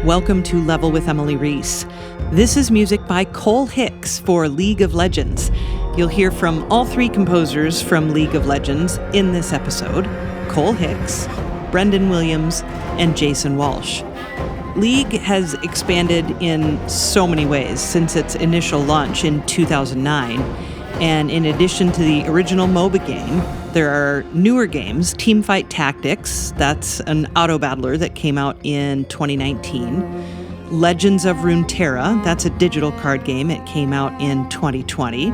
welcome to Level with Emily Reese. This is music by Kole Hicks for League of Legends. You'll hear from all three composers from League of Legends in this episode: Kole Hicks, Brendon Williams, and Jason Walsh. League has expanded in so many ways since its initial launch in 2009. And in addition to the original MOBA game, there are newer games. Teamfight Tactics, that's an auto-battler that came out in 2019. Legends of Runeterra, that's a digital card game. It came out in 2020.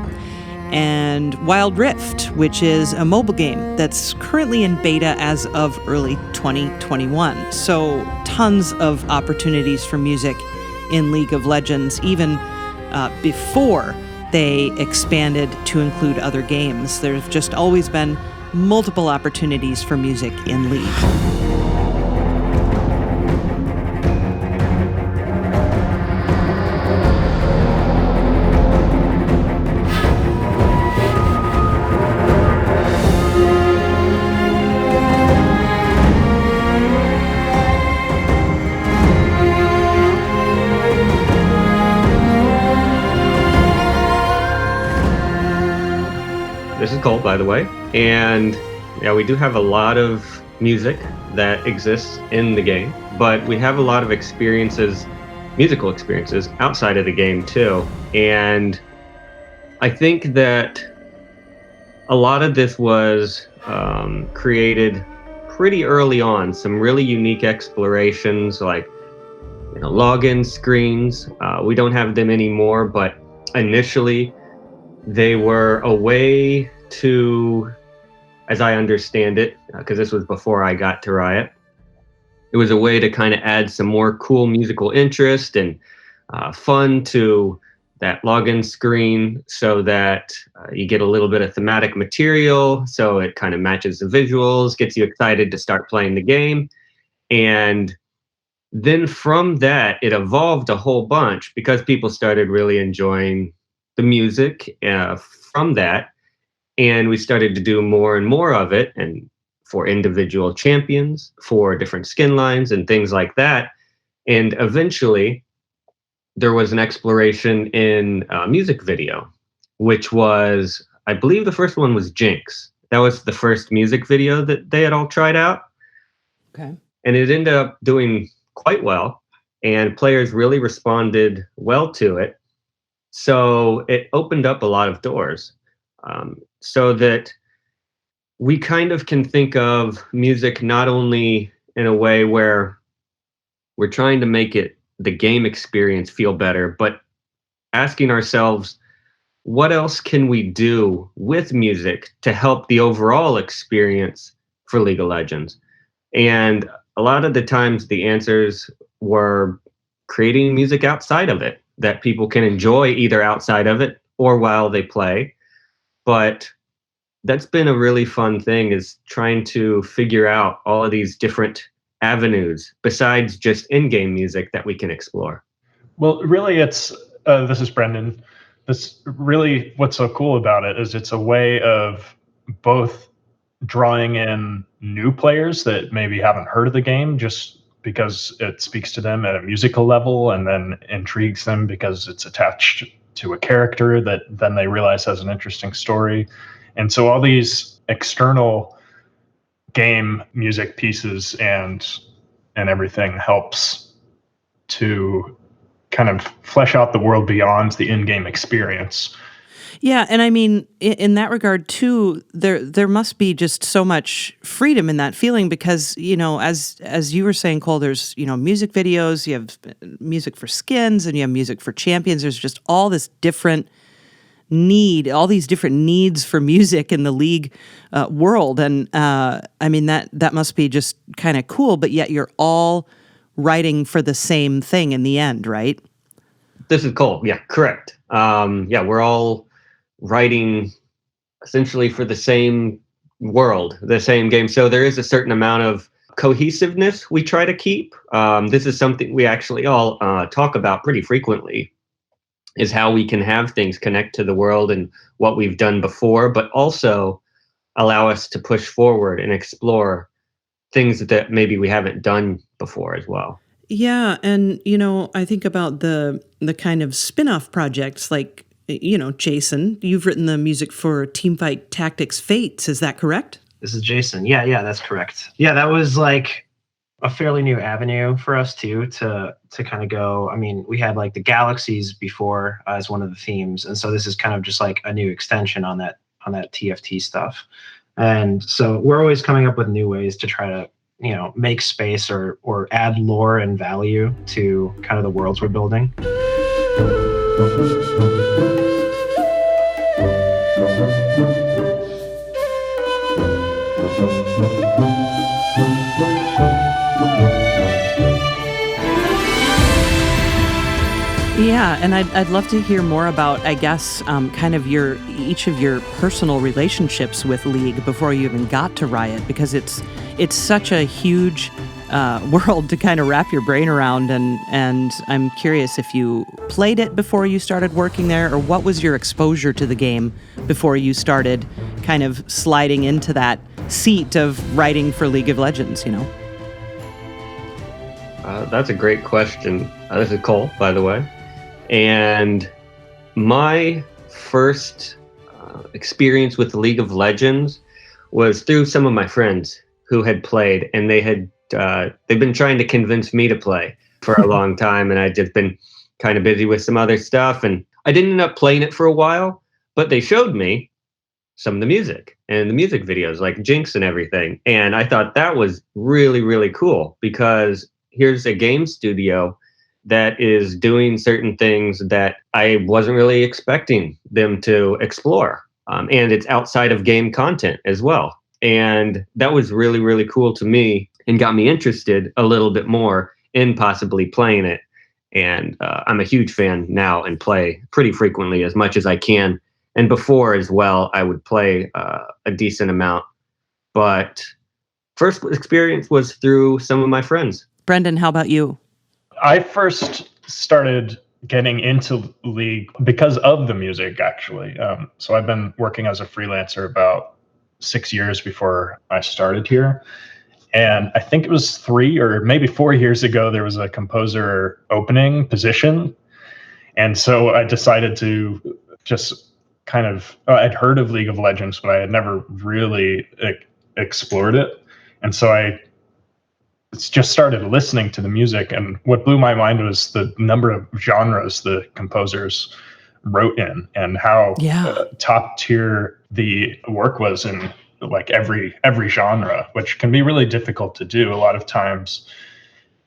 And Wild Rift, which is a mobile game that's currently in beta as of early 2021. So tons of opportunities for music in League of Legends, even before they expanded to include other games. There's just always been multiple opportunities for music in League. This is Kole, by the way, and yeah, we do have a lot of music that exists in the game, but we have a lot of experiences, musical experiences outside of the game too. And I think that a lot of this was created pretty early on. Some really unique explorations, like login screens. We don't have them anymore, but initially they were a way to, as I understand it, because this was before I got to Riot, it was a way to kind of add some more cool musical interest and fun to that login screen, so that you get a little bit of thematic material, so it kind of matches the visuals, gets you excited to start playing the game. And then from that, it evolved a whole bunch because people started really enjoying the music from that, and we started to do more and more of it, and for individual champions, for different skin lines and things like that. And eventually there was an exploration in music video, which was, I believe the first one was Jinx. That was the first music video that they had all tried out. Okay. And it ended up doing quite well, and players really responded well to it. So it opened up a lot of doors, so that we kind of can think of music not only in a way where we're trying to make the game experience feel better, but asking ourselves, what else can we do with music to help the overall experience for League of Legends? And a lot of the times the answers were creating music outside of it that people can enjoy either outside of it or while they play. But that's been a really fun thing, is trying to figure out all of these different avenues besides just in-game music that we can explore. Well, really, it's this is Brendon. This really, what's so cool about it is it's a way of both drawing in new players that maybe haven't heard of the game just because it speaks to them at a musical level, and then intrigues them because it's attached to a character that then they realize has an interesting story. And so all these external game music pieces and everything helps to kind of flesh out the world beyond the in-game experience. Yeah, and I mean, in that regard too, there must be just so much freedom in that feeling, because as you were saying, Kole, there's music videos, you have music for skins, and you have music for champions. There's just all these different needs for music in the League world, and I mean that must be just kind of cool. But yet you're all writing for the same thing in the end, right? This is Kole. Yeah, correct. We're all writing essentially for the same world, the same game. So there is a certain amount of cohesiveness we try to keep. This is something we actually all talk about pretty frequently, is how we can have things connect to the world and what we've done before, but also allow us to push forward and explore things that maybe we haven't done before as well. Yeah, and I think about the kind of spin-off projects like Jason, you've written the music for Teamfight Tactics Fates, is that correct? This is Jason. Yeah, that's correct. Yeah, that was like a fairly new avenue for us too to kind of go. I mean, we had like the galaxies before as one of the themes, and so this is kind of just like a new extension on that TFT stuff. And so we're always coming up with new ways to try to make space or add lore and value to kind of the worlds we're building. Yeah, and I'd love to hear more about, I guess, kind of each of your personal relationships with League before you even got to Riot, because it's such a huge world to kind of wrap your brain around, and I'm curious if you played it before you started working there, or what was your exposure to the game before you started kind of sliding into that seat of writing for League of Legends, That's a great question. This is Kole, by the way. And my first experience with League of Legends was through some of my friends who had played, and they've been trying to convince me to play for a long time, and I'd just been kind of busy with some other stuff, and I didn't end up playing it for a while, but they showed me some of the music and the music videos, like Jinx and everything, and I thought that was really, really cool, because here's a game studio that is doing certain things that I wasn't really expecting them to explore. And it's outside of game content as well. And that was really, really cool to me and got me interested a little bit more in possibly playing it. And I'm a huge fan now and play pretty frequently, as much as I can. And before as well, I would play a decent amount. But first experience was through some of my friends. Brendon, how about you? I first started getting into League because of the music, actually. So I've been working as a freelancer about 6 years before I started here. And I think it was 3 or maybe 4 years ago, there was a composer opening position. And so I decided to just kind of, I'd heard of League of Legends, but I had never really explored it. And so I just started listening to the music, and what blew my mind was the number of genres the composers wrote in, and how top tier the work was in like every genre, which can be really difficult to do. A lot of times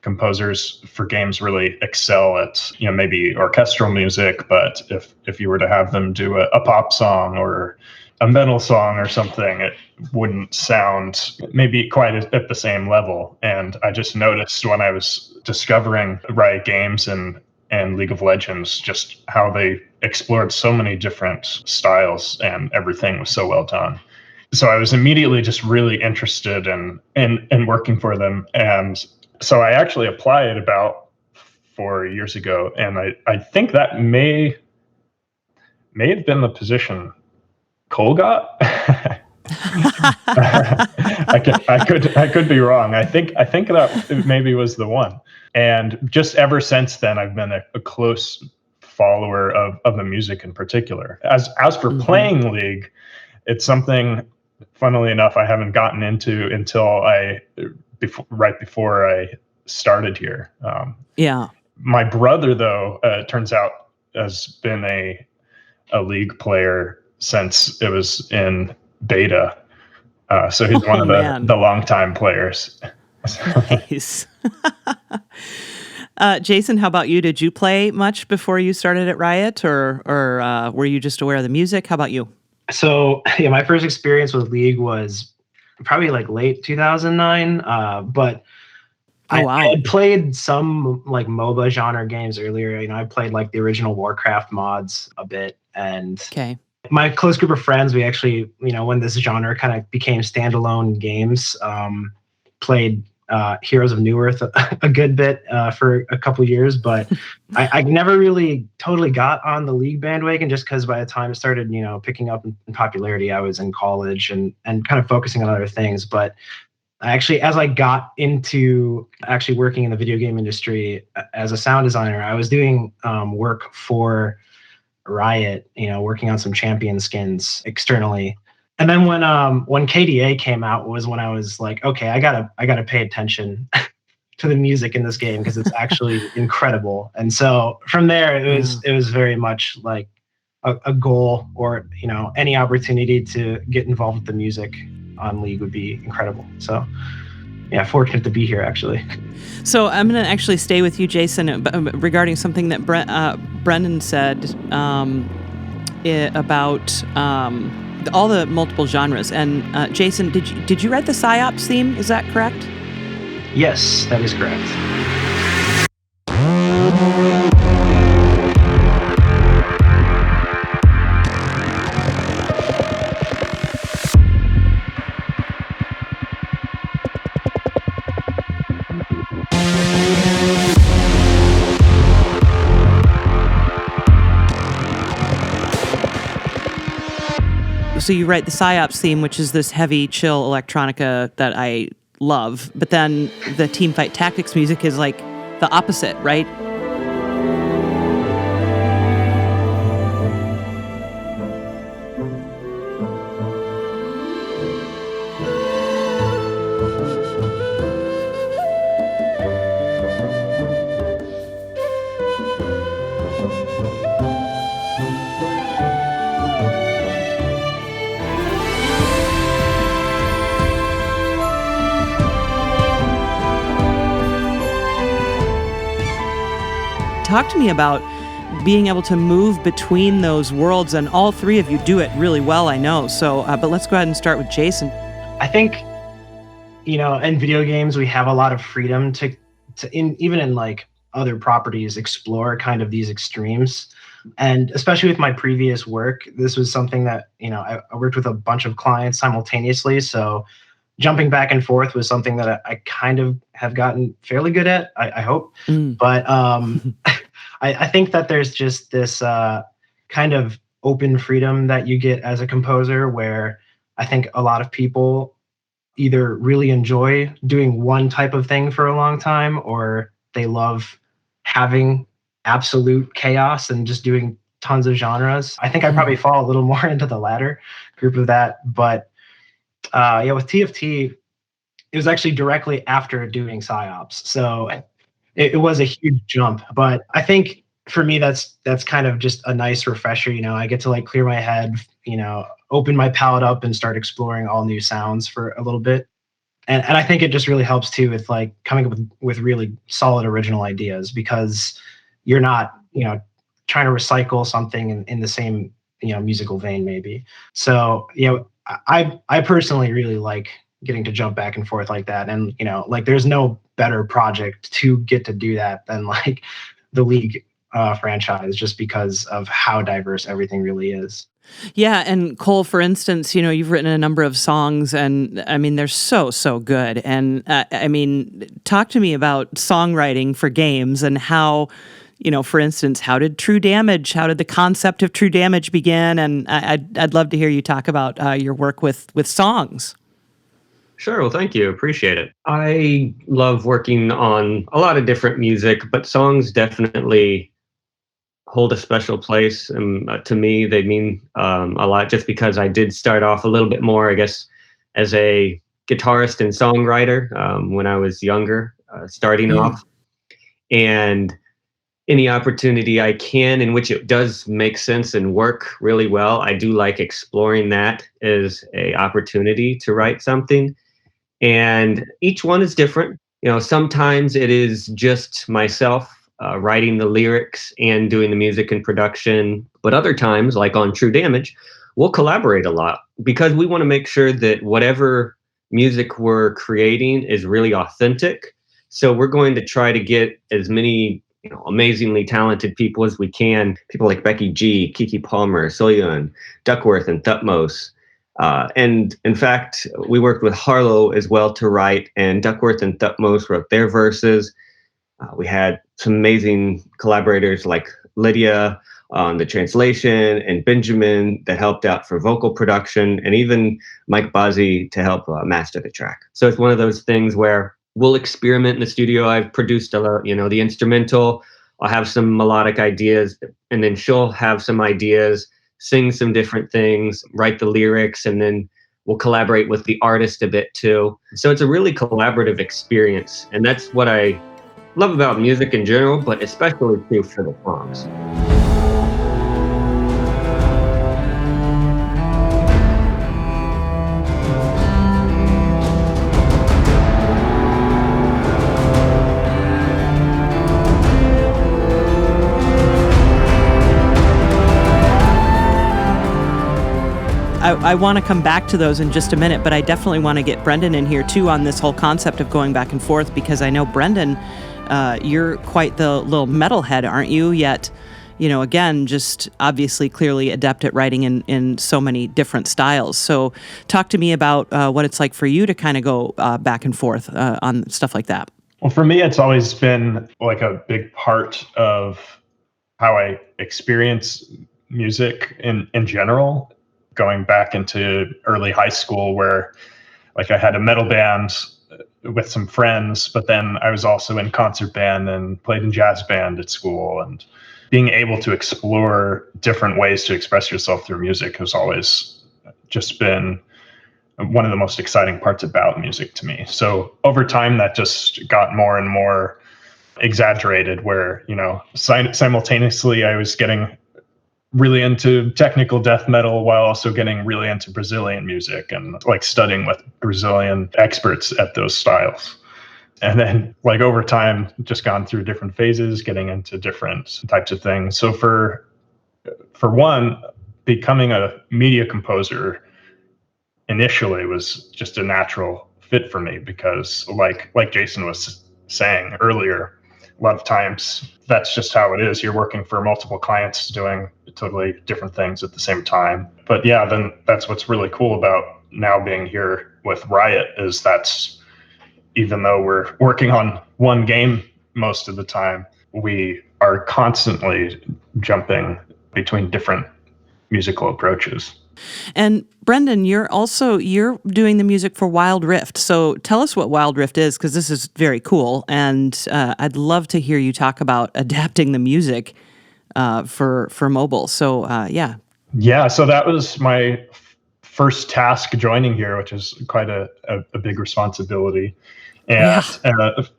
composers for games really excel at maybe orchestral music, but if you were to have them do a pop song or a metal song or something, it wouldn't sound maybe quite at the same level. And I just noticed when I was discovering Riot Games and League of Legends, just how they explored so many different styles, and everything was so well done. So I was immediately just really interested in working for them. And so I actually applied about 4 years ago, and I think that may have been the position Kole got. I could be wrong. I think that maybe was the one. And just ever since then, I've been a close follower of the music in particular. As for playing League, it's something, funnily enough, I haven't gotten into until right before I started here. My brother, though, turns out has been a League player since it was in beta. So he's one of the longtime players. Nice. Jason, how about you? Did you play much before you started at Riot, or were you just aware of the music? How about you? So yeah, my first experience with League was probably like late 2009, but I had played some like MOBA genre games earlier. I played like the original Warcraft mods a bit, and my close group of friends, we actually, when this genre kind of became standalone games, played Heroes of New Earth a good bit for a couple years, but I never really totally got on the League bandwagon, just because by the time it started, picking up in popularity, I was in college and kind of focusing on other things. But as I got into actually working in the video game industry as a sound designer, I was doing work for Riot, working on some champion skins externally. And then when KDA came out was when I was like, okay, I gotta pay attention to the music in this game because it's actually incredible. And so from there, it was very much like a goal, or any opportunity to get involved with the music on League would be incredible. So yeah, fortunate to be here actually. So I'm going to actually stay with you, Jason, regarding something that Brendon said about all the multiple genres. And Jason, did you write the PsyOps theme? Is that correct? Yes, that is correct. So you write the PsyOps theme, which is this heavy, chill electronica that I love, but then the teamfight tactics music is like the opposite, right? Talk to me about being able to move between those worlds, and all three of you do it really well, I know. So, but let's go ahead and start with Jason. I think, in video games, we have a lot of freedom to even in like other properties, explore kind of these extremes. And especially with my previous work, this was something that, I worked with a bunch of clients simultaneously. So jumping back and forth was something that I kind of have gotten fairly good at, I hope. But I think that there's just this kind of open freedom that you get as a composer, where I think a lot of people either really enjoy doing one type of thing for a long time, or they love having absolute chaos and just doing tons of genres. I think I probably fall a little more into the latter group of that. But with TFT, it was actually directly after doing PsyOps. So it was a huge jump. But I think for me, that's kind of just a nice refresher. I get to like clear my head, open my palette up and start exploring all new sounds for a little bit. And I think it just really helps too with like coming up with really solid original ideas, because you're not, trying to recycle something in the same, musical vein maybe. So, I personally really like getting to jump back and forth like that. And, like there's no better project to get to do that than like the League franchise, just because of how diverse everything really is. Yeah, and Kole, for instance, you've written a number of songs, and I mean, they're so good. And talk to me about songwriting for games and how, for instance, how did the concept of True Damage begin? And I'd love to hear you talk about your work with songs. Sure. Well, thank you. Appreciate it. I love working on a lot of different music, but songs definitely hold a special place. And to me, they mean a lot, just because I did start off a little bit more, I guess, as a guitarist and songwriter when I was younger, starting off. And any opportunity I can in which it does make sense and work really well, I do like exploring that as a opportunity to write something. And each one is different. Sometimes it is just myself writing the lyrics and doing the music and production. But other times, like on True Damage, we'll collaborate a lot, because we want to make sure that whatever music we're creating is really authentic. So we're going to try to get as many amazingly talented people as we can. People like Becky G, Kiki Palmer, Soyeon, Duckworth, and Thutmose. And in fact, we worked with Harlow as well to write, and Duckworth and Thutmose wrote their verses. We had some amazing collaborators like Lydia on the translation, and Benjamin that helped out for vocal production, and even Mike Bozzi to help master the track. So it's one of those things where we'll experiment in the studio. I've produced the instrumental. I'll have some melodic ideas, and then she'll have some ideas, sing some different things, write the lyrics, and then we'll collaborate with the artist a bit too. So it's a really collaborative experience, and that's what I love about music in general, but especially true for the songs. I want to come back to those in just a minute, but I definitely want to get Brendon in here too on this whole concept of going back and forth, because I know, Brendon, you're quite the little metalhead, aren't you? Yet, again, just obviously clearly adept at writing in so many different styles. So talk to me about what it's like for you to kind of go back and forth on stuff like that. Well, for me, it's always been like a big part of how I experience music in general. Going back into early high school, where like I had a metal band with some friends, but then I was also in concert band and played in jazz band at school, and being able to explore different ways to express yourself through music has always just been one of the most exciting parts about music to me. So over time, that just got more and more exaggerated, where, simultaneously I was getting really into technical death metal while also getting really into Brazilian music and like studying with Brazilian experts at those styles. And then like over time, just gone through different phases, getting into different types of things. So for one, becoming a media composer initially was just a natural fit for me, because like Jason was saying earlier, a lot of times that's just how it is. You're working for multiple clients doing totally different things at the same time. But yeah, then that's what's really cool about now being here with Riot, is that's, even though we're working on one game most of the time, we are constantly jumping between different musical approaches. And Brendon, you're doing the music for Wild Rift. So tell us what Wild Rift is, because this is very cool. And I'd love to hear you talk about adapting the music for mobile. So yeah. Yeah, so that was my first task joining here, which is quite a big responsibility. And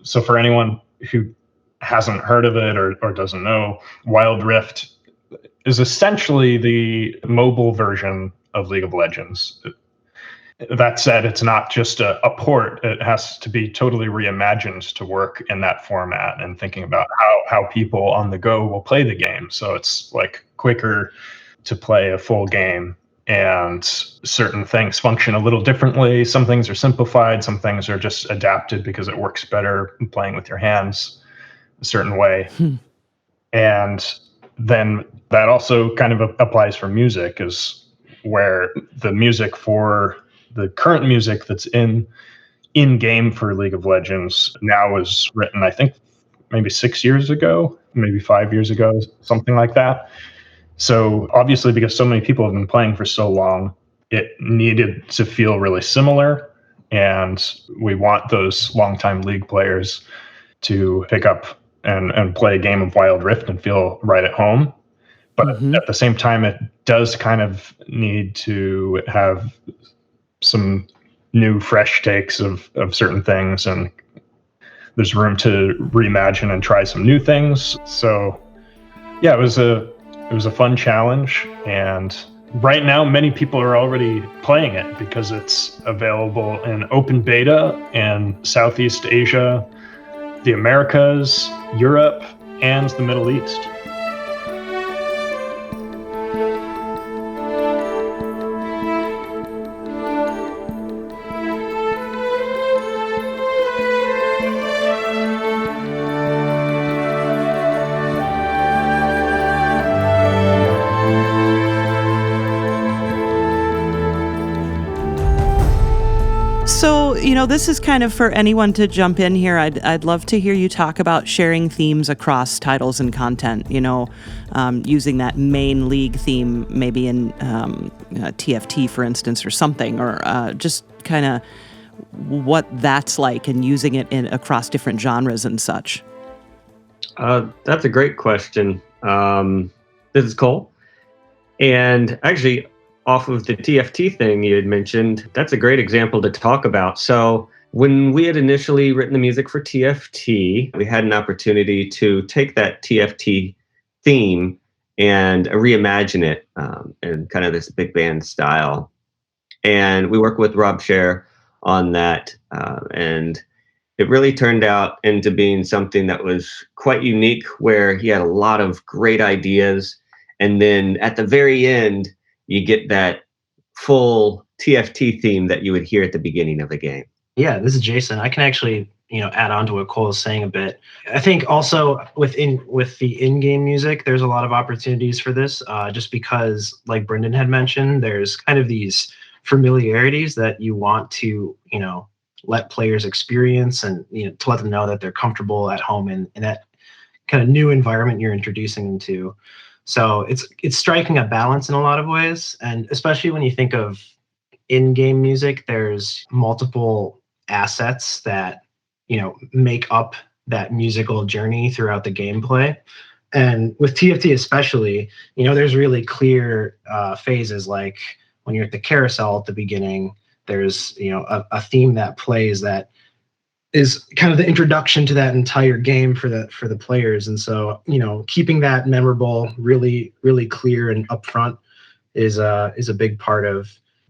so for anyone who hasn't heard of it or doesn't know, Wild Rift is essentially the mobile version of League of Legends. That said, it's not just a port. It has to be totally reimagined to work in that format, and thinking about how people on the go will play the game. So it's like quicker to play a full game, and certain things function a little differently. Some things are simplified. Some things are just adapted because it works better playing with your hands a certain way. And then that also kind of applies for music, is where the music for the current music that's in game for League of Legends now was written, I think, maybe 6 years ago, maybe 5 years ago, something like that. So obviously, because so many people have been playing for so long, it needed to feel really similar. And we want those longtime League players to pick up and play a game of Wild Rift and feel right at home. But at the same time, it does kind of need to have some new, fresh takes of certain things, and there's room to reimagine and try some new things. So yeah, it was a fun challenge, and right now many people are already playing it because it's available in open beta in Southeast Asia, the Americas, Europe, and the Middle East. this is kind of for anyone to jump in here. I'd love to hear you talk about sharing themes across titles and content, using that main league theme maybe in TFT, for instance, or something, or just kind of what that's like and using it across different genres and such. That's a great question. This is Kole. And actually, off of the TFT thing you had mentioned, that's a great example to talk about. So when we had initially written the music for TFT, we had an opportunity to take that TFT theme and reimagine it in kind of this big band style. And we worked with Rob Scher on that. And it really turned out into being something that was quite unique, where he had a lot of great ideas. And then at the very end, you get that full TFT theme that you would hear at the beginning of the game. Yeah, this is Jason. I can actually, add on to what Kole is saying a bit. I think also with the in-game music, there's a lot of opportunities for this, just because, like Brendon had mentioned, there's kind of these familiarities that you want to, let players experience, and to let them know that they're comfortable at home in that kind of new environment you're introducing them to. So it's striking a balance in a lot of ways, and especially when you think of in-game music, there's multiple assets that make up that musical journey throughout the gameplay. And with TFT especially, there's really clear phases, like when you're at the carousel at the beginning, there's a theme that plays that is kind of the introduction to that entire game for the players. And so, keeping that memorable, really, really clear and upfront is a big part of,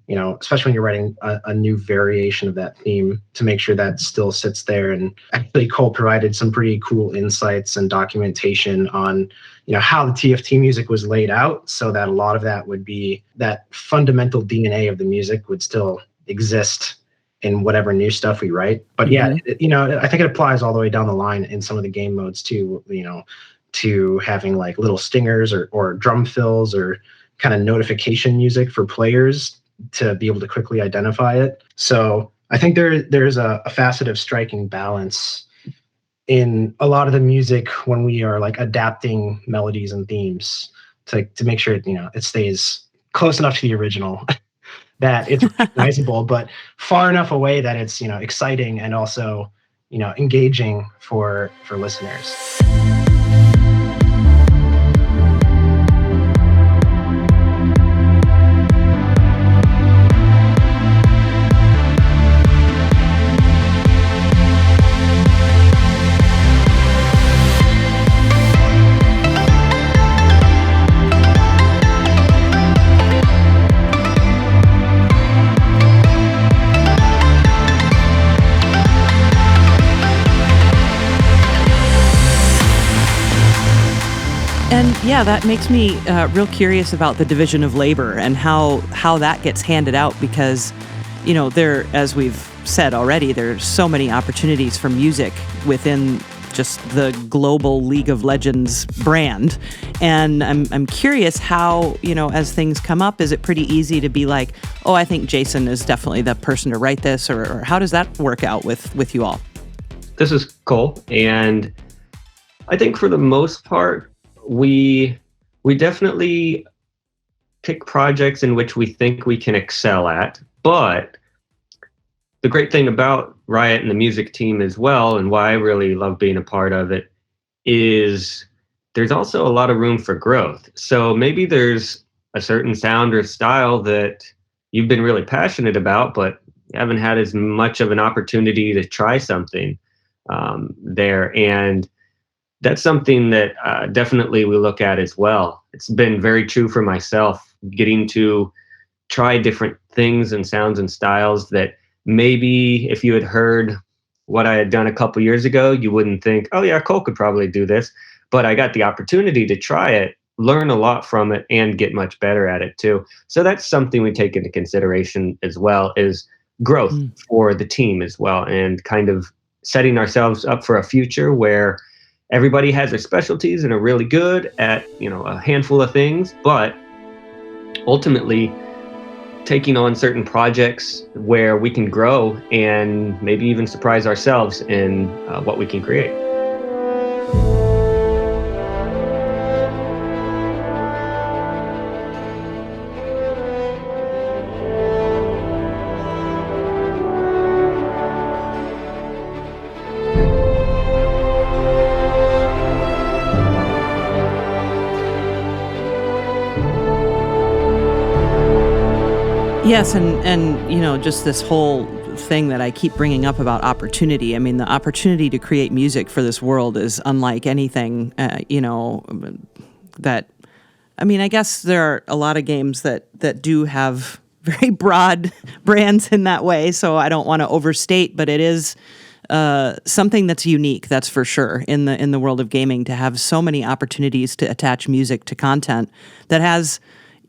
especially when you're writing a new variation of that theme, to make sure that still sits there. And actually Kole provided some pretty cool insights and documentation on, how the TFT music was laid out, so that a lot of that would be, that fundamental DNA of the music would still exist in whatever new stuff we write. But yeah, I think it applies all the way down the line in some of the game modes too, to having like little stingers or drum fills or kind of notification music for players to be able to quickly identify it. So I think there's a facet of striking balance in a lot of the music when we are like adapting melodies and themes to make sure it stays close enough to the original that it's recognizable, but far enough away that it's exciting and also engaging for listeners. And yeah, that makes me real curious about the division of labor and how that gets handed out, because, there, as we've said already, there's so many opportunities for music within just the global League of Legends brand. And I'm curious how, as things come up, is it pretty easy to be like, oh, I think Jason is definitely the person to write this, or how does that work out with you all? This is Kole, and I think for the most part, we definitely pick projects in which we think we can excel at. But the great thing about Riot and the music team as well, and why I really love being a part of it, is there's also a lot of room for growth. So maybe there's a certain sound or style that you've been really passionate about, but you haven't had as much of an opportunity to try something there. And that's something that definitely we look at as well. It's been very true for myself, getting to try different things and sounds and styles that maybe if you had heard what I had done a couple years ago, you wouldn't think, oh yeah, Kole could probably do this. But I got the opportunity to try it, learn a lot from it, and get much better at it too. So that's something we take into consideration as well, is growth for the team as well, and kind of setting ourselves up for a future where everybody has their specialties and are really good at, a handful of things, but ultimately taking on certain projects where we can grow and maybe even surprise ourselves in what we can create. Yes, and you know, just this whole thing that I keep bringing up about opportunity. I mean, the opportunity to create music for this world is unlike anything, you know, that, I mean, I guess there are a lot of games that do have very broad brands in that way, so I don't want to overstate, but it is something that's unique, that's for sure, in the world of gaming, to have so many opportunities to attach music to content that has,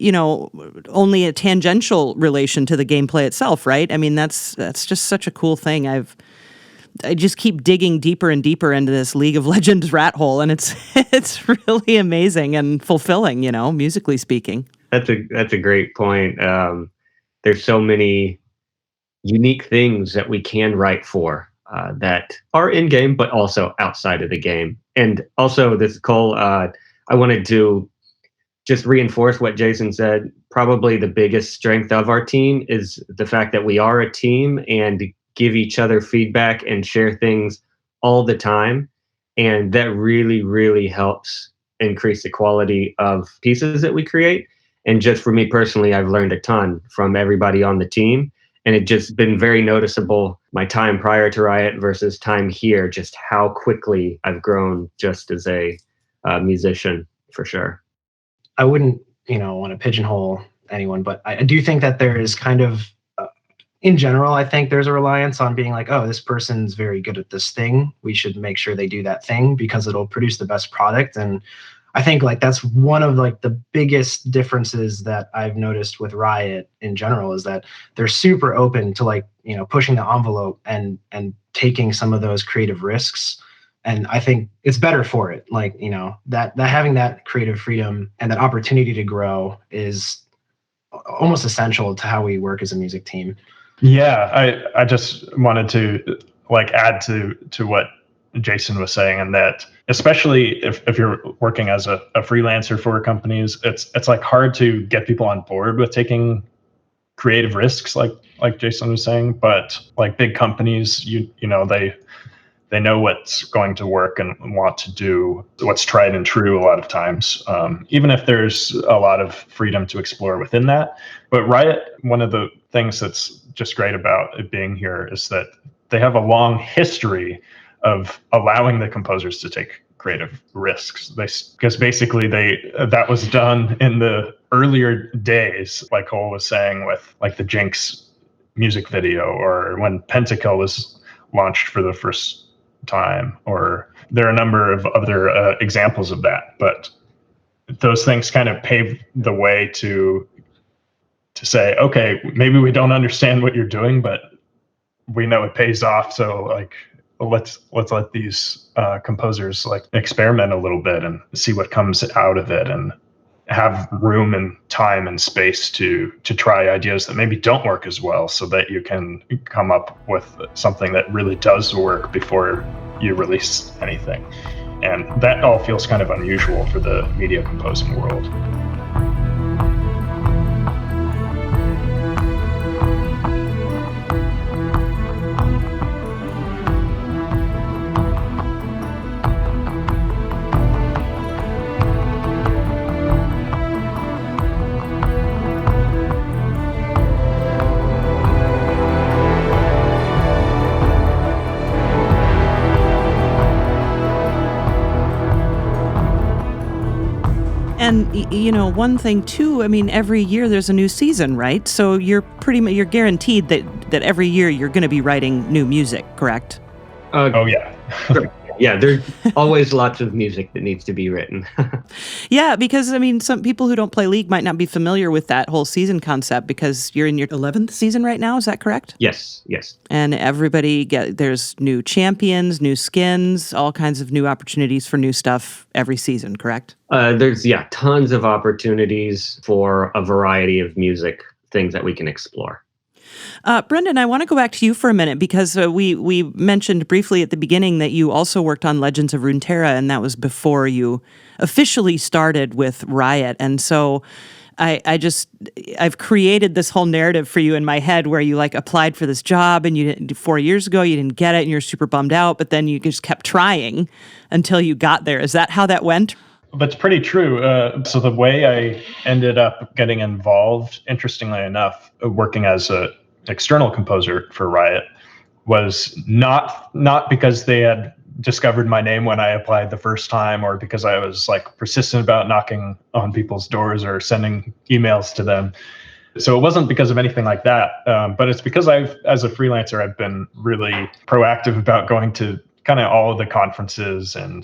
you know, only a tangential relation to the gameplay itself, right? I mean, that's just such a cool thing. I just keep digging deeper and deeper into this League of Legends rat hole, and it's really amazing and fulfilling, you know, musically speaking. That's a great point. There's so many unique things that we can write for that are in game, but also outside of the game. And also, this Kole, I wanted to just reinforce what Jason said. Probably the biggest strength of our team is the fact that we are a team and give each other feedback and share things all the time. And that really, really helps increase the quality of pieces that we create. And just for me personally, I've learned a ton from everybody on the team. And it's just been very noticeable, my time prior to Riot versus time here, just how quickly I've grown just as a musician, for sure. I wouldn't, you know, want to pigeonhole anyone, but I do think that there is kind of, in general, I think there's a reliance on being like, oh, this person's very good at this thing. We should make sure they do that thing because it'll produce the best product. And I think like that's one of like the biggest differences that I've noticed with Riot in general is that they're super open to like, you know, pushing the envelope and taking some of those creative risks. And I think it's better for it. Like, you know, that having that creative freedom and that opportunity to grow is almost essential to how we work as a music team. Yeah, I just wanted to like add to what Jason was saying, and that especially if you're working as a freelancer for companies, it's like hard to get people on board with taking creative risks, like Jason was saying. But like big companies, you know, they know what's going to work and want to do what's tried and true a lot of times, even if there's a lot of freedom to explore within that. But Riot, one of the things that's just great about it being here is that they have a long history of allowing the composers to take creative risks. Because basically that was done in the earlier days, like Kole was saying, with like the Jinx music video, or when Pentakill was launched for the first time, or there are a number of other examples of that. But those things kind of paved the way to say, okay, maybe we don't understand what you're doing, but we know it pays off. So like, let's let these composers like experiment a little bit and see what comes out of it, and have room and time and space to try ideas that maybe don't work as well, so that you can come up with something that really does work before you release anything. And that all feels kind of unusual for the media composing world. And, you know, one thing too, I mean, every year there's a new season, right? So you're you're guaranteed that every year you're going to be writing new music, correct? Oh, yeah. Yeah, there's always lots of music that needs to be written. Yeah, because, I mean, some people who don't play League might not be familiar with that whole season concept, because you're in your 11th season right now, is that correct? Yes. And there's new champions, new skins, all kinds of new opportunities for new stuff every season, correct? There's tons of opportunities for a variety of music things that we can explore. Brendon, I want to go back to you for a minute because we mentioned briefly at the beginning that you also worked on Legends of Runeterra, and that was before you officially started with Riot. And so I've created this whole narrative for you in my head where you like applied for this job and 4 years ago you didn't get it and you're super bummed out, but then you just kept trying until you got there. Is that how that went? That's pretty true. So the way I ended up getting involved, interestingly enough, working as an external composer for Riot, was not because they had discovered my name when I applied the first time, or because I was like persistent about knocking on people's doors or sending emails to them. So it wasn't because of anything like that, but it's because as a freelancer, I've been really proactive about going to kind of all of the conferences and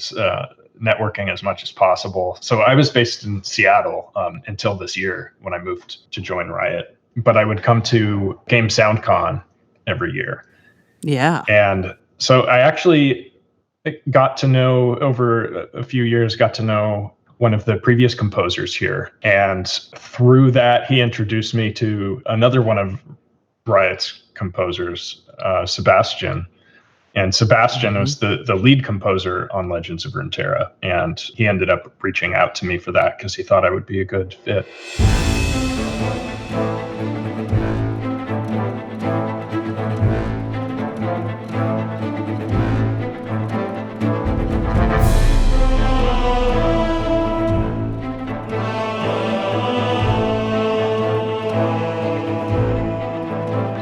networking as much as possible. So I was based in Seattle until this year when I moved to join Riot, but I would come to Game SoundCon every year. Yeah. And so I actually got to know, over a few years, one of the previous composers here. And through that, he introduced me to another one of Riot's composers, Sebastian. And Sebastian was the lead composer on Legends of Runeterra. And he ended up reaching out to me for that because he thought I would be a good fit.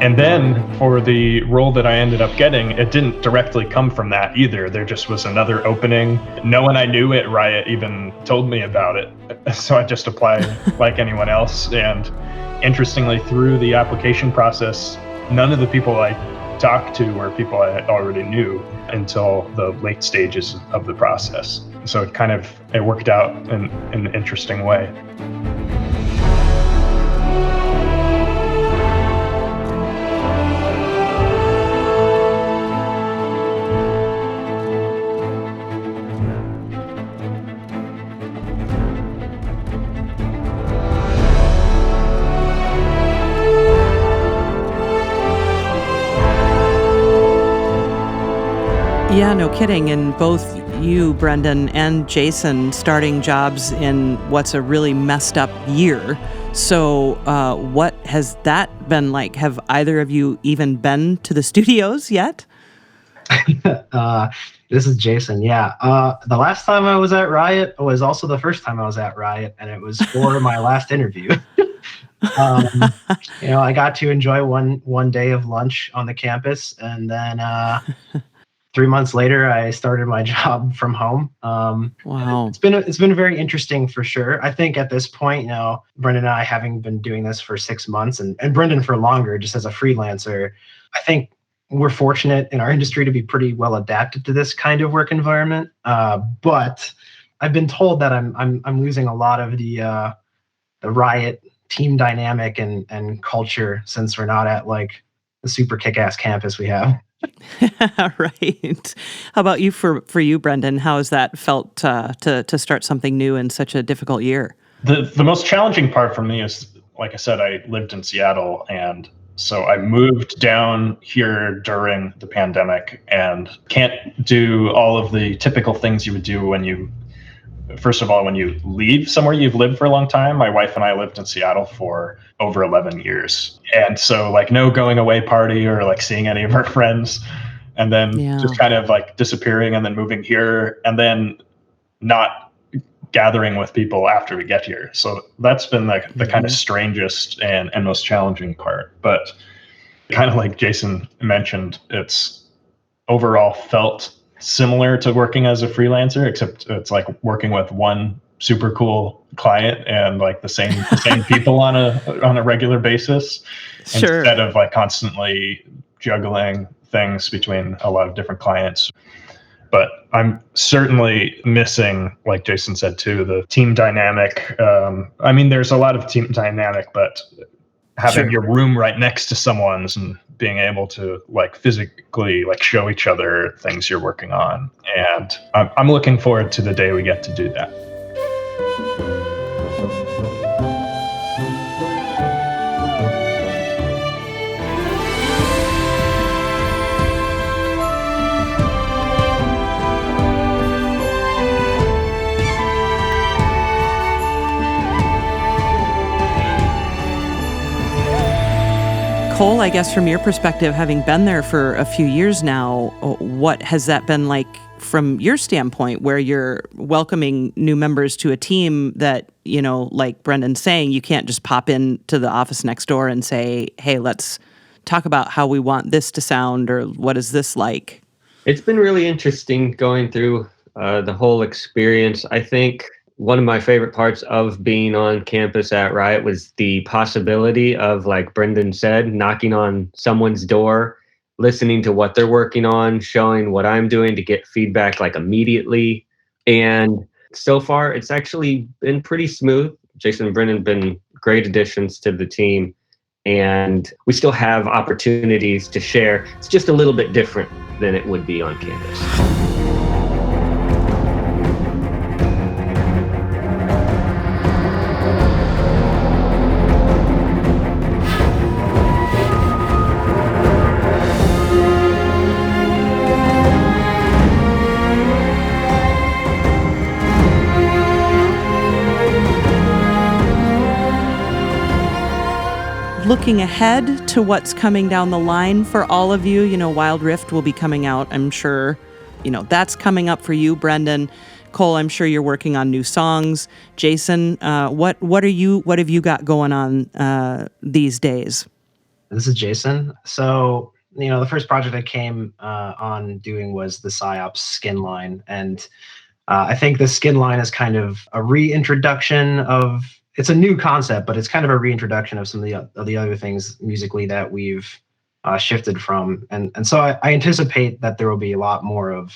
And then for the role that I ended up getting, it didn't directly come from that either. There just was another opening. No one I knew at Riot even told me about it. So I just applied like anyone else. And interestingly, through the application process, none of the people I talked to were people I already knew until the late stages of the process. So it worked out in an interesting way. Yeah, no kidding. And both you, Brendon, and Jason starting jobs in what's a really messed up year. So what has that been like? Have either of you even been to the studios yet? This is Jason. Yeah. The last time I was at Riot was also the first time I was at Riot, and it was for my last interview. I got to enjoy one day of lunch on the campus, and then 3 months later, I started my job from home. Wow. It's been very interesting for sure. I think at this point, Brendon and I, having been doing this for 6 months, and Brendon for longer, just as a freelancer, I think we're fortunate in our industry to be pretty well adapted to this kind of work environment. But I've been told that I'm losing a lot of the Riot team dynamic and culture, since we're not at like the super kick-ass campus we have. Right. How about you, for you, Brendon? How has that felt to start something new in such a difficult year? The most challenging part for me is, like I said, I lived in Seattle, and so I moved down here during the pandemic and can't do all of the typical things you would do when you leave somewhere you've lived for a long time. My wife and I lived in Seattle for over 11 years. And so like no going away party or like seeing any of our friends, and then just kind of like disappearing and then moving here and then not gathering with people after we get here. So that's been like the kind of strangest and most challenging part. But kind of like Jason mentioned, it's overall felt similar to working as a freelancer, except it's like working with one super cool client and like the same people on a regular basis, instead of like constantly juggling things between a lot of different clients. But I'm certainly missing, like Jason said too, the team dynamic. I mean, there's a lot of team dynamic, but having your room right next to someone's and being able to like physically like show each other things you're working on. And I'm looking forward to the day we get to do that. Kole, I guess from your perspective, having been there for a few years now, what has that been like from your standpoint, where you're welcoming new members to a team that, you know, like Brendon's saying, you can't just pop into the office next door and say, hey, let's talk about how we want this to sound, or what is this like? It's been really interesting going through the whole experience. I think one of my favorite parts of being on campus at Riot was the possibility of, like Brendon said, knocking on someone's door, listening to what they're working on, showing what I'm doing to get feedback like immediately. And so far, it's actually been pretty smooth. Jason and Brendon have been great additions to the team. And we still have opportunities to share. It's just a little bit different than it would be on campus. Looking ahead to what's coming down the line for all of you, you know, Wild Rift will be coming out, I'm sure. You know, that's coming up for you, Brendon. Kole, I'm sure you're working on new songs. Jason, what have you got going on these days? This is Jason. So, you know, the first project I came on doing was the PsyOps skin line. And I think the skin line is kind of a reintroduction of, it's a new concept, but it's kind of a reintroduction of some of the other things musically that we've shifted from. And so I anticipate that there will be a lot more of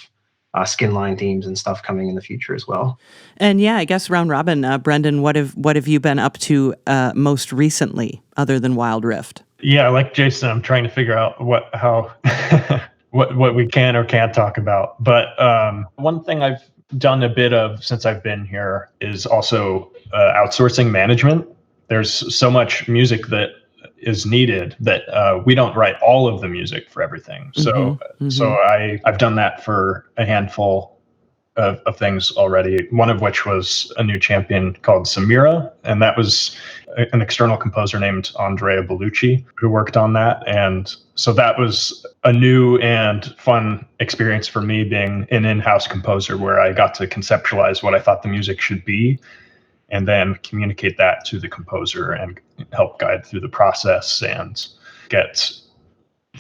skin line themes and stuff coming in the future as well. And yeah, I guess round robin, Brendon, what have you been up to most recently, other than Wild Rift? Yeah, like Jason, I'm trying to figure out what we can or can't talk about. But one thing I've done a bit of since I've been here is also outsourcing management. There's so much music that is needed that we don't write all of the music for everything. So I've done that for a handful of things already, one of which was a new champion called Samira, and that was an external composer named Andrea Bellucci who worked on that. And so that was a new and fun experience for me, being an in-house composer, where I got to conceptualize what I thought the music should be and then communicate that to the composer and help guide through the process and get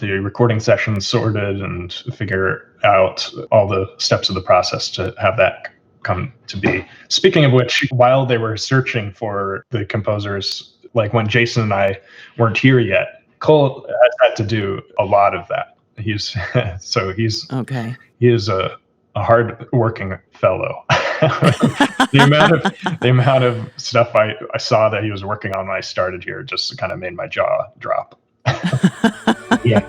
the recording sessions sorted and figure out all the steps of the process to have that come to be. Speaking of which, while they were searching for the composers, like when Jason and I weren't here yet, Kole has had to do a lot of that. He's okay. He is a hard-working fellow. the amount of stuff I saw that he was working on when I started here just kind of made my jaw drop. Yeah.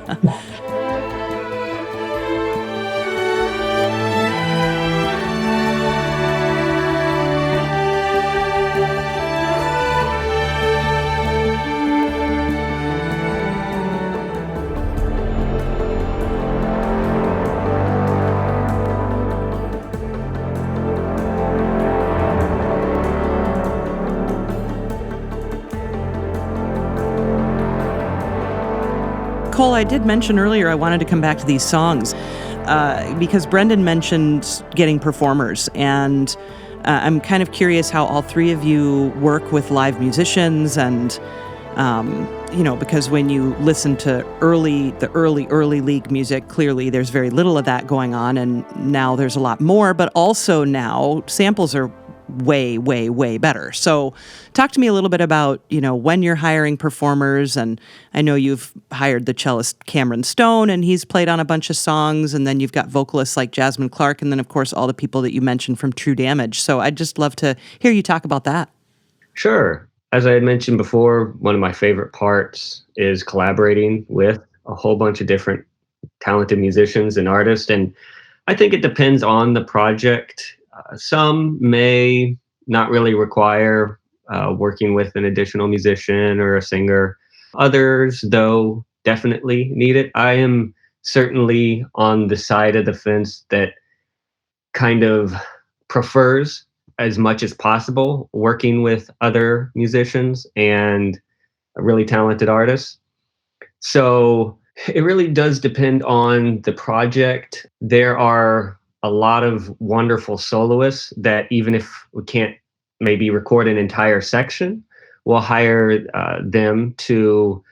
Kole, I did mention earlier I wanted to come back to these songs because Brendon mentioned getting performers, and I'm kind of curious how all three of you work with live musicians, and because when you listen to the early league music, clearly there's very little of that going on, and now there's a lot more, but also now samples are way, way, way better. So talk to me a little bit about, when you're hiring performers, and I know you've hired the cellist Cameron Stone, and he's played on a bunch of songs, and then you've got vocalists like Jasmine Clark, and then of course all the people that you mentioned from True Damage. So I'd just love to hear you talk about that. Sure. As I had mentioned before, one of my favorite parts is collaborating with a whole bunch of different talented musicians and artists, and I think it depends on the project. Some may not really require working with an additional musician or a singer. Others, though, definitely need it. I am certainly on the side of the fence that kind of prefers, as much as possible, working with other musicians and really talented artists. So it really does depend on the project. There are a lot of wonderful soloists that even if we can't maybe record an entire section, we'll hire them to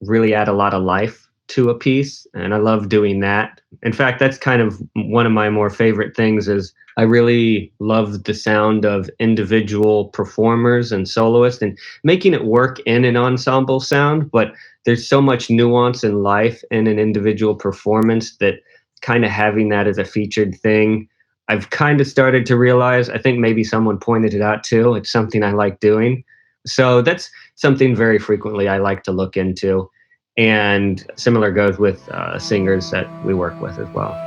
really add a lot of life to a piece. And I love doing that. In fact, that's kind of one of my more favorite things is I really love the sound of individual performers and soloists and making it work in an ensemble sound. But there's so much nuance and life in an individual performance that kind of having that as a featured thing, I've kind of started to realize, I think maybe someone pointed it out too. It's something I like doing. So that's something very frequently I like to look into. And similar goes with singers that we work with as well.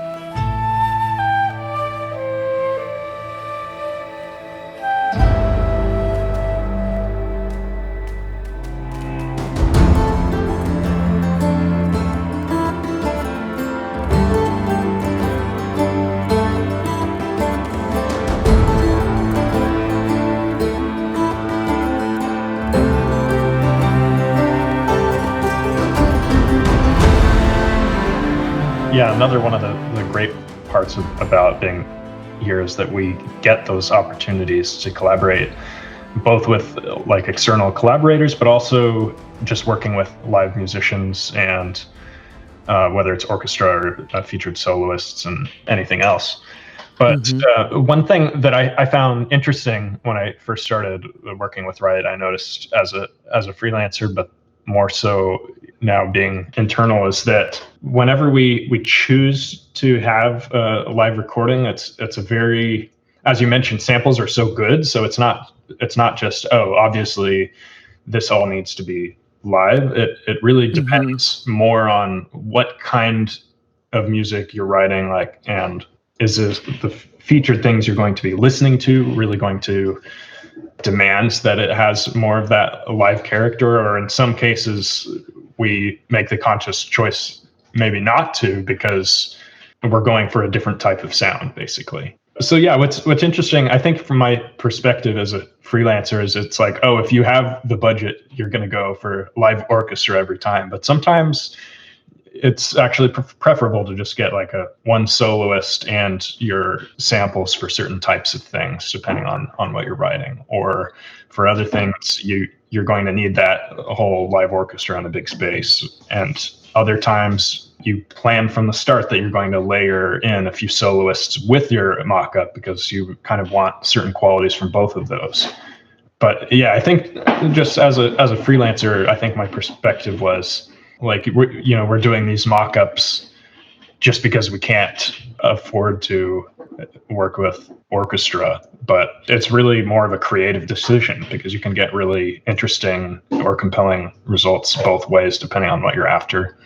Yeah, another one of the great parts about being here is that we get those opportunities to collaborate both with like external collaborators, but also just working with live musicians and whether it's orchestra or featured soloists and anything else. But one thing that I found interesting when I first started working with Wright, I noticed as a freelancer, but more so now being internal, is that whenever we choose to have a live recording, it's a very, as you mentioned, samples are so good, so it's not just, oh, obviously this all needs to be live. It really depends more on what kind of music you're writing, like, and is this the featured things you're going to be listening to really going to demand that it has more of that live character, or in some cases we make the conscious choice maybe not to because we're going for a different type of sound, basically. So yeah, what's interesting, I think from my perspective as a freelancer, is it's like, oh, if you have the budget, you're going to go for live orchestra every time. But sometimes it's actually preferable to just get like a one soloist and your samples for certain types of things, depending on what you're writing. Or for other things, you're going to need that whole live orchestra in a big space. And other times you plan from the start that you're going to layer in a few soloists with your mock-up because you kind of want certain qualities from both of those. But yeah, I think just as a freelancer, I think my perspective was like, we're doing these mock-ups just because we can't afford to work with orchestra, but it's really more of a creative decision because you can get really interesting or compelling results both ways depending on what you're after.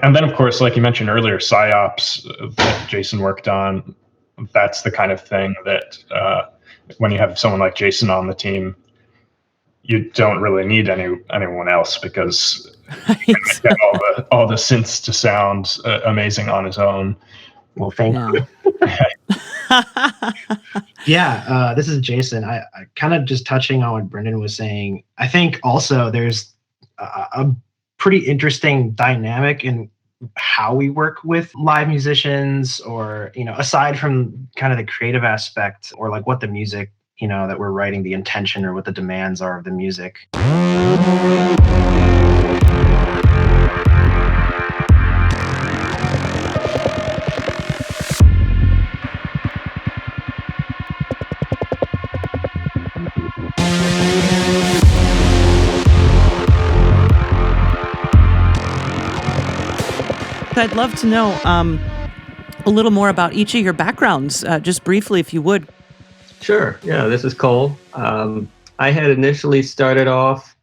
And then, of course, like you mentioned earlier, psyops that Jason worked on, that's the kind of thing that when you have someone like Jason on the team, you don't really need anyone else because he can get all the synths to sound amazing on his own. Well, thank you. Yeah, this is Jason. I kind of just touching on what Brendon was saying. I think also there's a pretty interesting dynamic in how we work with live musicians, or, aside from kind of the creative aspect or like what the music, that we're writing, the intention or what the demands are of the music. I'd love to know a little more about each of your backgrounds, just briefly, if you would. Sure. Yeah, this is Kole. I had initially started off,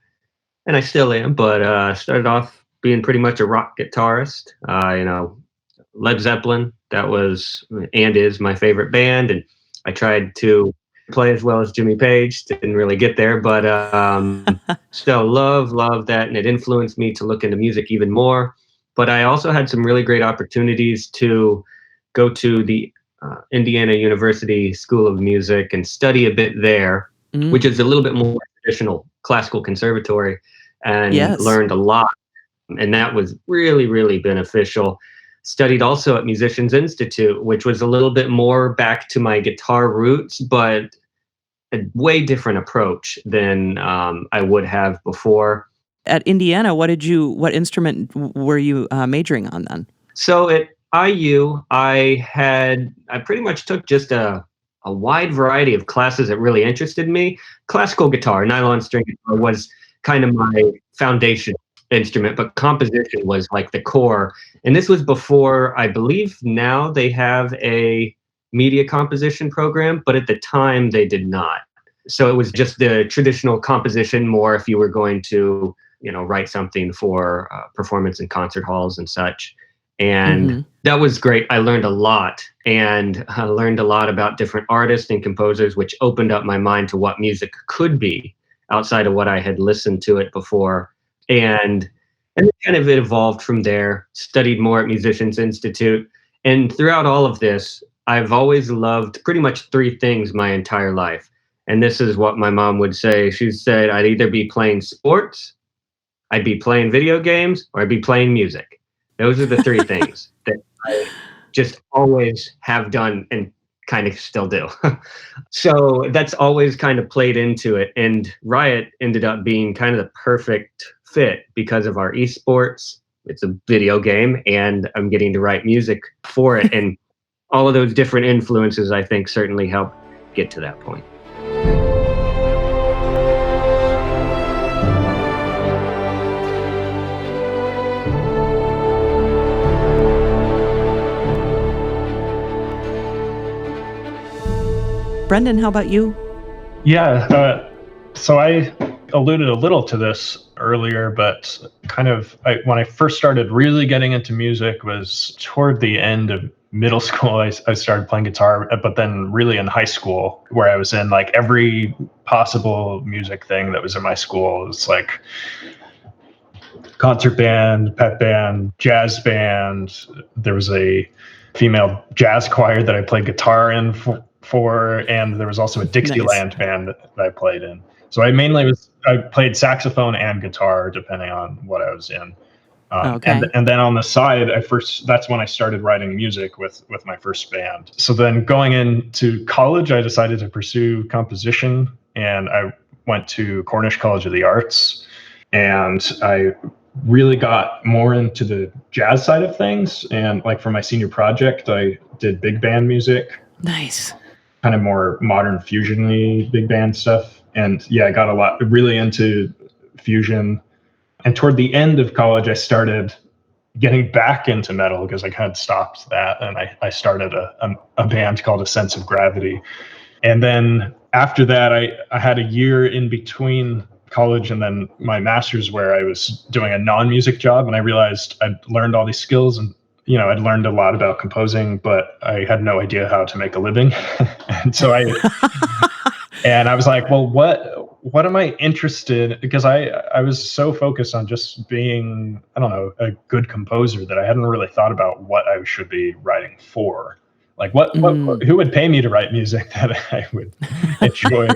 and I still am, but started off being pretty much a rock guitarist. Led Zeppelin, that was and is my favorite band, and I tried to play as well as Jimmy Page. Didn't really get there, but still love that, and it influenced me to look into music even more. But I also had some really great opportunities to go to the Indiana University School of Music and study a bit there, which is a little bit more traditional classical conservatory, and learned a lot And that was really, really beneficial. Studied also at Musicians Institute, which was a little bit more back to my guitar roots, but a way different approach than I would have before. At Indiana, what instrument were you majoring on then? So at IU, I pretty much took just a wide variety of classes that really interested me. Classical guitar, nylon string guitar was kind of my foundation instrument, but composition was like the core. And this was before, I believe now they have a media composition program, but at the time they did not. So it was just the traditional composition more if you were going to, write something for performance in concert halls and such. And that was great. I learned a lot, and I learned a lot about different artists and composers, which opened up my mind to what music could be outside of what I had listened to it before. And it kind of evolved from there, studied more at Musicians Institute. And throughout all of this, I've always loved pretty much three things my entire life. And this is what my mom would say. She said, I'd either be playing sports, I'd be playing video games, or I'd be playing music. Those are the three things that I just always have done and kind of still do. So that's always kind of played into it. And Riot ended up being kind of the perfect fit because of our esports. It's a video game, and I'm getting to write music for it. And all of those different influences, I think, certainly help get to that point. Brendon, how about you? Yeah, so I alluded a little to this earlier, but when I first started really getting into music was toward the end of middle school. I started playing guitar, but then really in high school, where I was in like every possible music thing that was in my school. It was like concert band, pep band, jazz band. There was a female jazz choir that I played guitar in for, and there was also a Dixieland band that I played in. So I played saxophone and guitar depending on what I was in. Okay. And then on the side, that's when I started writing music with my first band. So then going into college, I decided to pursue composition, and I went to Cornish College of the Arts, and I really got more into the jazz side of things. And like for my senior project, I did big band music. Nice. Kind of more modern fusion-y big band stuff. And yeah, I got really into fusion. And toward the end of college, I started getting back into metal because I kind of stopped that. And I started a band called A Sense of Gravity. And then after that, I had a year in between college and then my master's where I was doing a non-music job. And I realized I'd learned all these skills, and I'd learned a lot about composing, but I had no idea how to make a living. And so and I was like, well, what am I interested in? Because I was so focused on just being, a good composer that I hadn't really thought about what I should be writing for. Like who would pay me to write music that I would enjoy?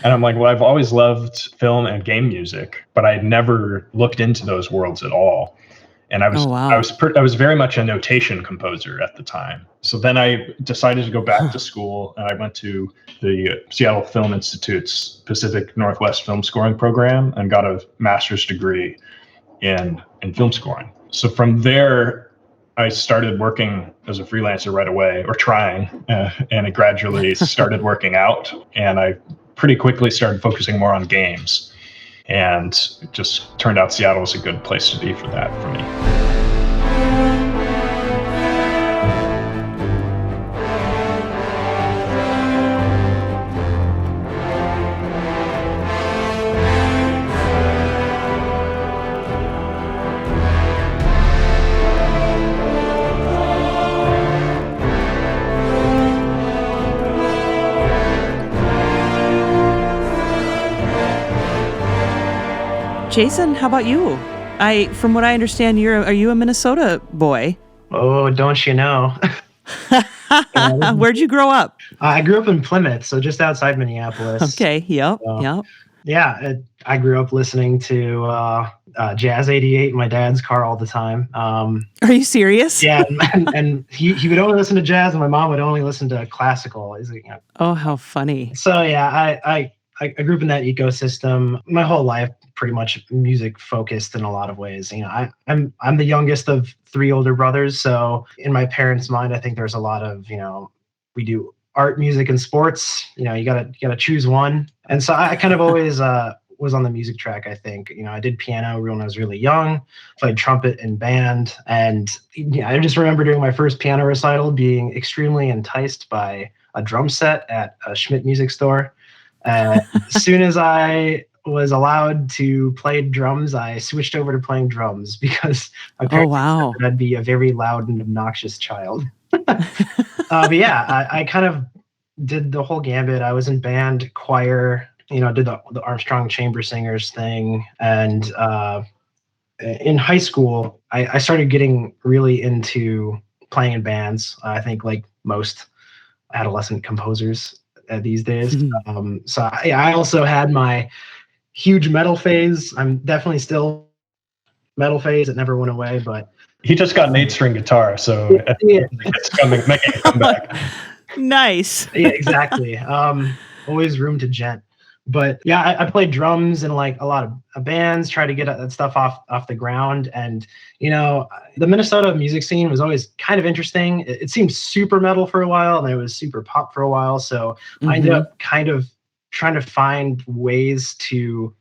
And I'm like, well, I've always loved film and game music, but I'd never looked into those worlds at all. And I was very much a notation composer at the time. So then I decided to go back to school, and I went to the Seattle Film Institute's Pacific Northwest Film Scoring Program and got a master's degree in film scoring. So from there, I started working as a freelancer right away, or trying, and it gradually started working out. And I pretty quickly started focusing more on games. And it just turned out Seattle was a good place to be for that for me. Jason, how about you? From what I understand, are you a Minnesota boy? Oh, don't you know? Where'd you grow up? I grew up in Plymouth, so just outside Minneapolis. Okay, yep. Yeah, I grew up listening to Jazz 88 in my dad's car all the time. Are you serious? Yeah, and he would only listen to jazz, and my mom would only listen to classical. Oh, how funny. So yeah, I grew up in that ecosystem. My whole life, pretty much music focused in a lot of ways. I'm the youngest of 3 older brothers, so in my parents' mind, I think there's a lot of, we do art, music, and sports. You gotta choose one. And so I kind of always was on the music track, I think. I did piano when I was really young, played trumpet in band. And I just remember doing my first piano recital being extremely enticed by a drum set at a Schmidt music store. As soon as I was allowed to play drums, I switched over to playing drums because my parents said that I'd be a very loud and obnoxious child. But yeah, I kind of did the whole gambit. I was in band, choir, did the Armstrong Chamber Singers thing. And in high school, I started getting really into playing in bands. I think like most adolescent composers these days. So I also had my huge metal phase. I'm definitely still metal phase. It never went away, but he just got an 8-string guitar, so it's making a comeback. Nice. Yeah, exactly. Always room to gent. But yeah, I played drums in like a lot of bands, try to get that stuff off the ground. And, the Minnesota music scene was always kind of interesting. It seemed super metal for a while, and it was super pop for a while. So I ended up kind of trying to find ways to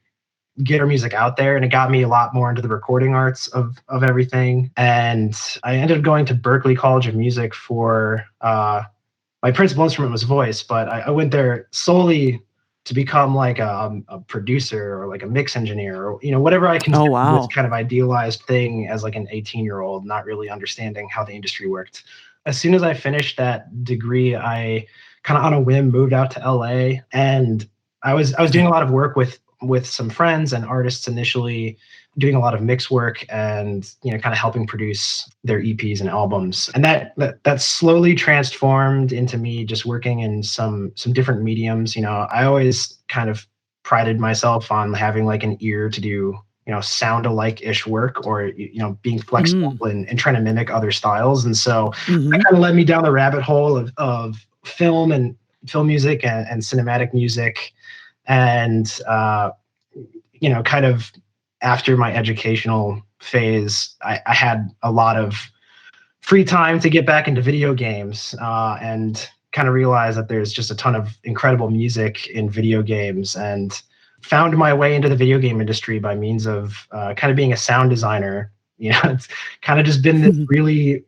get our music out there, and it got me a lot more into the recording arts of everything. And I ended up going to Berklee College of Music for my principal instrument was voice, but I went there solely to become like a producer or like a mix engineer or whatever I can do this kind of idealized thing as like an 18-year-old, not really understanding how the industry worked. As soon as I finished that degree, I kind of on a whim moved out to LA, and I was doing a lot of work with some friends and artists initially, doing a lot of mix work and kind of helping produce their EPs and albums. And that slowly transformed into me just working in some different mediums. I always kind of prided myself on having like an ear to do sound alike-ish work, or being flexible and trying to mimic other styles. And so that kind of led me down the rabbit hole of film and film music and cinematic music. And kind of after my educational phase, I had a lot of free time to get back into video games, and kind of realized that there's just a ton of incredible music in video games, and found my way into the video game industry by means of kind of being a sound designer. It's kind of just been this really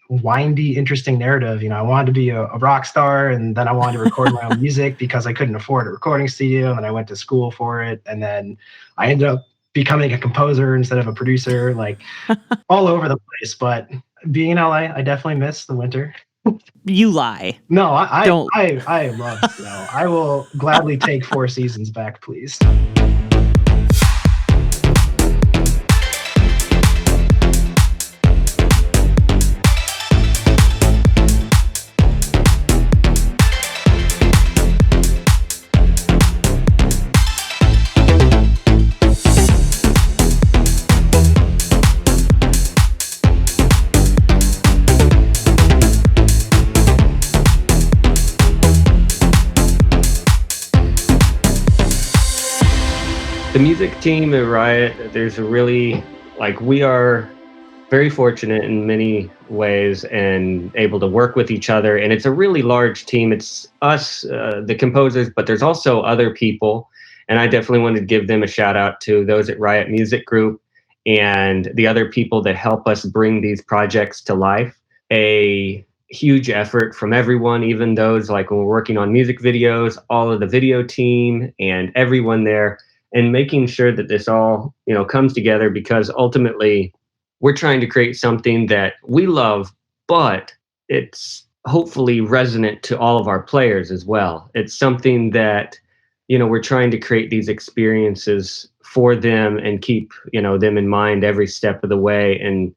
windy, interesting narrative. I wanted to be a rock star, and then I wanted to record my own music because I couldn't afford a recording studio, and then I went to school for it, and then I ended up becoming a composer instead of a producer, like all over the place. But being in LA, I definitely miss the winter. You lie. No, I don't. I love snow. I will gladly take 4 seasons back, please. The music team at Riot, there's a really, we are very fortunate in many ways and able to work with each other. And it's a really large team. It's us, the composers, but there's also other people. And I definitely wanted to give them a shout out to those at Riot Music Group and the other people that help us bring these projects to life. A huge effort from everyone, even those when we're working on music videos, all of the video team and everyone there, and making sure that this all, comes together, because ultimately we're trying to create something that we love, but it's hopefully resonant to all of our players as well. It's something that, we're trying to create these experiences for them and keep, them in mind every step of the way, and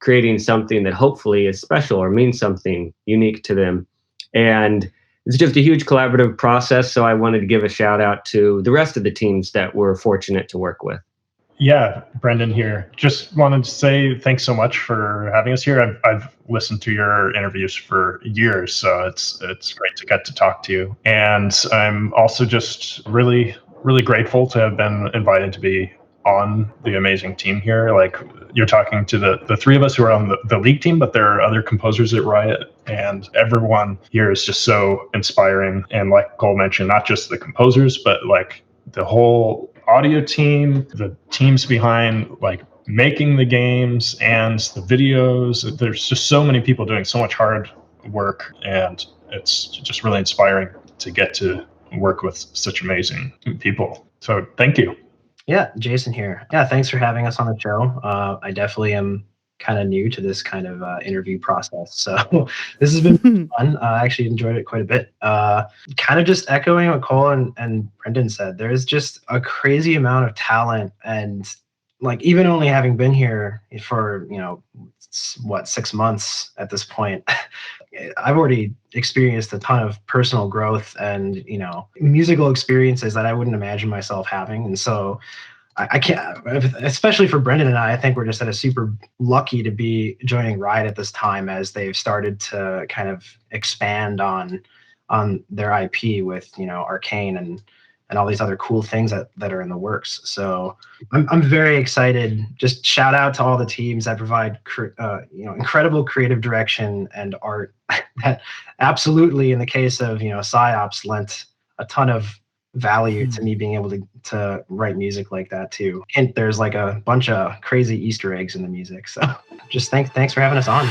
creating something that hopefully is special or means something unique to them. And it's just a huge collaborative process. So I wanted to give a shout out to the rest of the teams that we're fortunate to work with. Yeah, Brendon here. Just wanted to say thanks so much for having us here. I've listened to your interviews for years, so it's great to get to talk to you. And I'm also just really grateful to have been invited to be on the amazing team here. Like, you're talking to the three of us who are on the league team, but there are other composers at Riot, and everyone here is just so inspiring. And like Kole mentioned, not just the composers, but like the whole audio team, the teams behind like making the games and the videos. There's just so many people doing so much hard work, and it's just really inspiring to get to work with such amazing people. So thank you. Yeah, Jason here. Yeah, thanks for having us on the show. I definitely am kind of new to this kind of interview process, so this has been fun. I actually enjoyed it quite a bit. Kind of just echoing what Kole and Brendon said, there's just a crazy amount of talent, and like, even only having been here for 6 months at this point, I've already experienced a ton of personal growth and musical experiences that I wouldn't imagine myself having. And so I can't, especially for Brendon and I think we're just super lucky to be joining Riot at this time, as they've started to kind of expand on their IP with Arcane and all these other cool things that are in the works. So I'm very excited. Just shout out to all the teams that provide incredible creative direction and art that absolutely, in the case of PsyOps, lent a ton of value to me being able to write music like that too. And there's like a bunch of crazy Easter eggs in the music. So just thanks for having us on.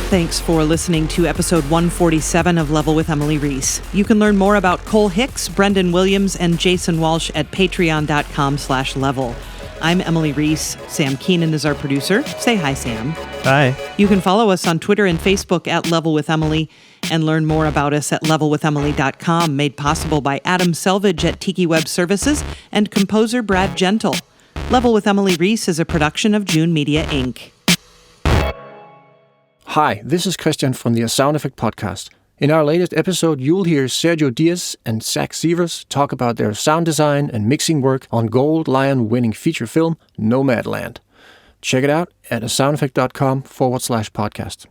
Thanks for listening to episode 147 of Level with Emily Reese. You can learn more about Kole Hicks, Brendon Williams, and Jason Walsh at patreon.com/level. I'm Emily Reese. Sam Keenan is our producer. Say hi, Sam. Hi. You can follow us on Twitter and Facebook at Level with Emily, and learn more about us at levelwithemily.com, made possible by Adam Selvage at Tiki Web Services and composer Brad Gentle. Level with Emily Reese is a production of June Media, Inc. Hi, this is Christian from the Sound Effect Podcast. In our latest episode, you'll hear Sergio Diaz and Zach Severs talk about their sound design and mixing work on Gold Lion winning feature film Nomadland. Check it out at soundeffect.com/podcast.